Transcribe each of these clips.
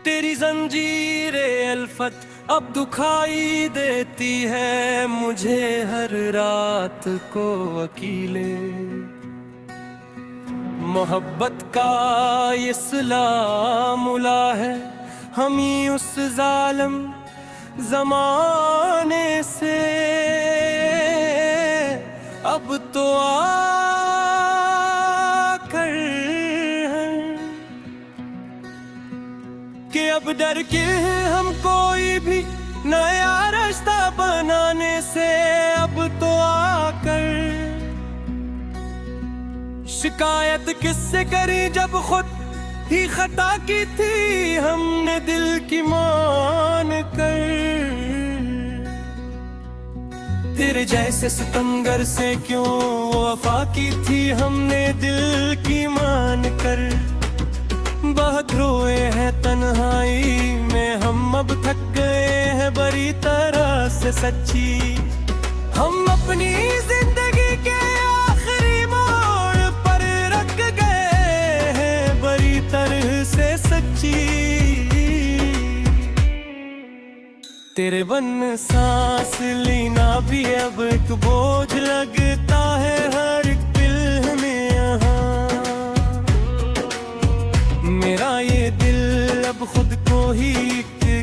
तेरी जंजीरे अल्फत अब दुखाई देती है मुझे हर रात को वकीले। मोहब्बत का ये सलामुला है हम ही उस जालिम जमाने से। अब तो आकर कि अब डर के हम कोई भी नया रास्ता बनाने से। अब तो आकर शिकायत किससे करी जब खुद ही खता की थी हमने दिल की मान कर। तेरे जैसे सितमगर से क्यों वफा की थी हमने दिल की मान कर। बहुत रोए हैं तन्हाई में हम अब थक गए हैं बड़ी तरह से सच्ची। हम अपनी जिंदगी के आखिरी मोड़ पर रख गए हैं बड़ी तरह से सच्ची। तेरे बन सांस लेना भी अब एक बोझ लगता है हर एक दिल में यहाँ। मेरा ये दिल अब खुद को ही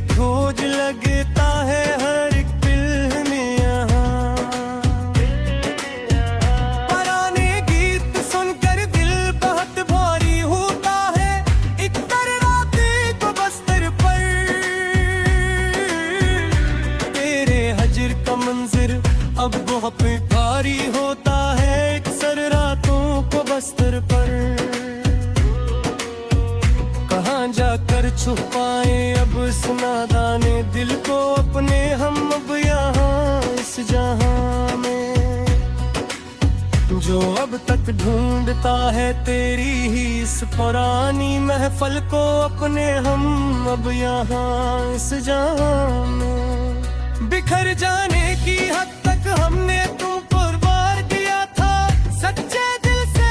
खोज लगता है हर एक दिल में यहाँ। पुराने गीत सुनकर दिल बहुत भारी होता है एक रात को बस्तर पर। तेरे हजर का मंजर अब बहुत भारी होता है अक्सर रातों को बस्तर पर। जाकर छुपाए अब इस नादाने दिल को अपने हम अब यहाँ इस जहाँ में। जो अब तक ढूंढता है तेरी ही इस पुरानी महफल को अपने हम अब यहाँ इस जहाँ में। बिखर जाने की हद तक हमने तुमको वार दिया था सच्चे दिल से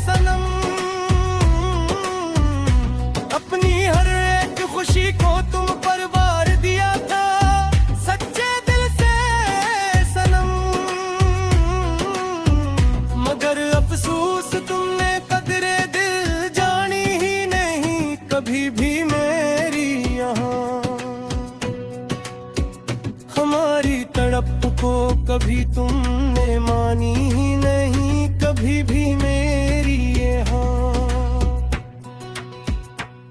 सनम। अपनी हर एक खुशी को तुम पर वार दिया था सच्चे दिल से सनम। मगर अफसोस तुमने कदरे दिल जानी ही नहीं कभी भी मेरी यहाँ। हमारी तड़प को कभी तुमने मानी ही नहीं कभी भी मेरी यहाँ।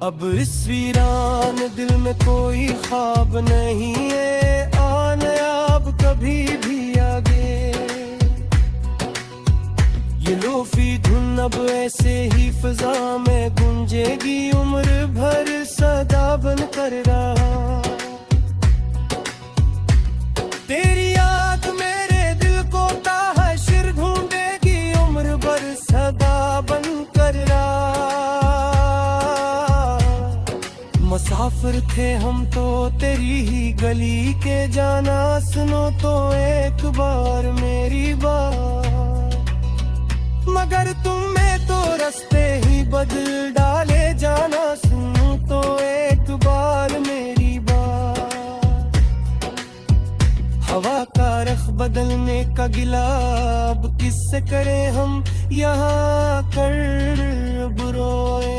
अब इस वीरान दिल में कोई ख्वाब नहीं है आने अब कभी भी आगे। ये लोफी धुन अब ऐसे ही फिजा में गूंजेगी उम्र भर सदा बन कर रहा। तेरी याद मेरे दिल को ताहशर ढूंढेगी उम्र भर सदा बन कर रहा। मुसाफिर थे हम तो तेरी ही गली के जाना सुनो तो एक बार मेरी बात। मगर तुमने तो रास्ते ही बदल डाले जाना सुनो तो एक बार मेरी बात। हवा का रख बदलने का गिला अब किससे करें हम यहाँ कर बुरोए।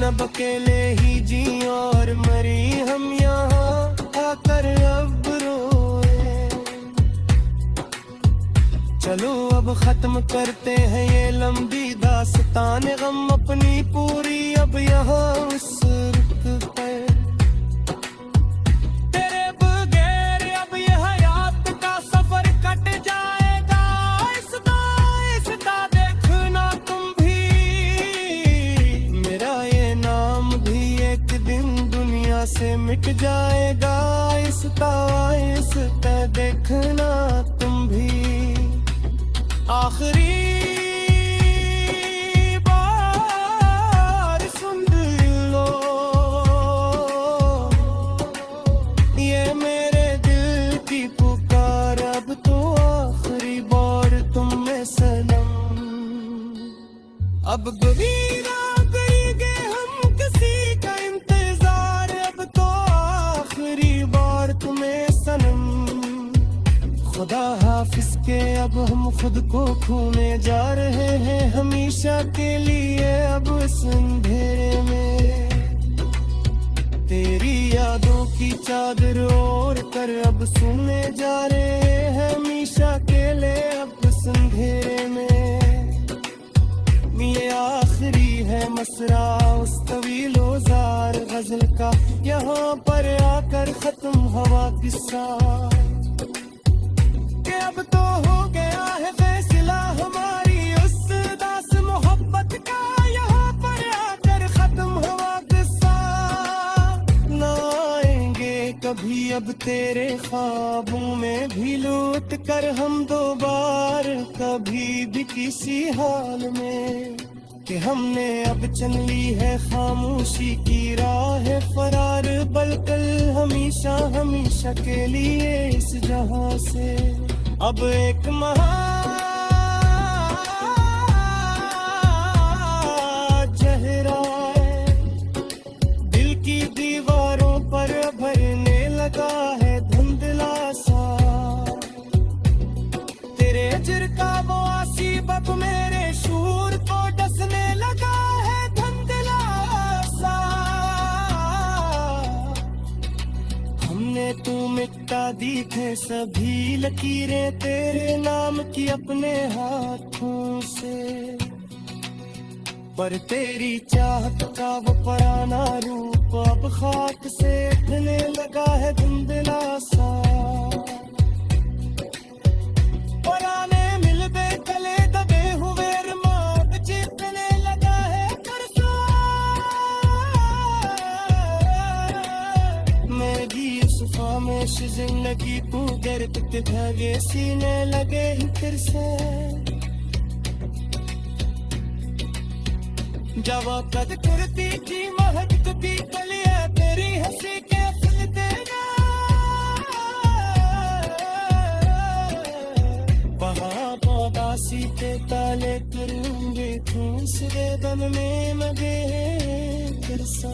अब अकेले ही जी और मरी हम यहाँ आकर अब रोए। चलो अब खत्म करते हैं ये लंबी दास्तान गम अपनी पूरी अब यहाँ उस रुख पर। तेरे बगैर अब ये हयात का सफर कट जाएगा आहिस्ता आहिस्ता देखना तुम भी। मेरा ये नाम भी एक दिन दुनिया से मिट जाएगा आहिस्ता आहिस्ता देखना तुम भी। आखिरी बार सुन लो, ये मेरे दिल की पुकार, अब तो आखिरी बार तुम में सनम। अब गवीरा करेंगे हम किसी का इंतजार, अब तो आखिरी बार तुम्हें सनम। खुदा हाफिज के अब हम खुद को खोने जा रहे हैं हमेशा के लिए, अब इस अंधेरे में तेरी यादों की चादर ओढ़ कर अब सोने जा रहे हैं हमेशा के लिए, अब इस अंधेरे में। ये आखिरी है मसरा उस तवीलोजार गजल का, यहाँ पर आकर खत्म हुआ किस्सा। अब तो हो गया है फैसला हमारी उस दास मोहब्बत का, यहाँ पर आकर खत्म हुआ किस्सा। ना आएंगे कभी अब तेरे ख्वाबों में भी लौट कर हम दोबार, कभी भी किसी हाल में, कि हमने अब चल ली है खामोशी की राह फरार, बल्कि हमेशा हमेशा के लिए इस जहां से। अब एक जहरा दिल की दीवारों पर भरने लगा है धुंधला सा, तेरे अजर का वो आसीब अब मेरे शूर को डसने लगा है धुंधला सा। हमने तू मिटा दी थे सभी लकीरें तेरे नाम की अपने हाथों से, पर तेरी चाहत का वो पुराना रूप अब खाक से उठने लगा है धुंधला सा। पुराने मिलबे गले दबे हुए अरमान जीतने लगा है परसों, मैं भी खामोश जिंदगी को दर्द के धागे सीने लगे ही फिर से। जवाब कद करती थी महकती कलियां तेरी हंसी के फूल देना, वहाँ पौदासी के ताले करूंगे दूसरे दम में मगे फिर सा।